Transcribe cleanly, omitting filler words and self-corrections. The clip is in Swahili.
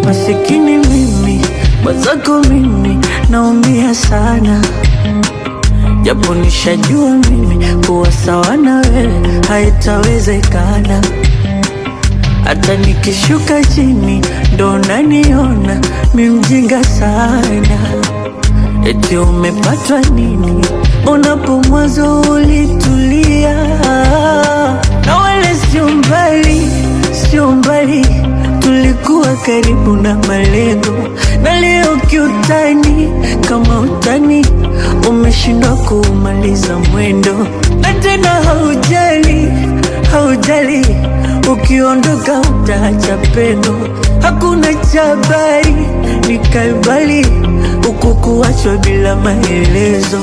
Masikini mimi, mwenzako mimi, naumia sana. Japo nishajua mimi, kuwa sawa na wewe haitawezekana. Hata nikishuka chini, ndo naniona mi mjinga sana. Eti umepatwa nini, unapo mwanzo ulitulia. Na wale sio mbali, sio mbali, tulikuwa karibu na malengo. Na leo kiutani, kama utani, umeshindwa kumaliza mwendo. Na tena haujali, haujali, ukiondoka utaacha pendo. Hakuna chabari, nikaibali, huku kuachwa bila maelezo.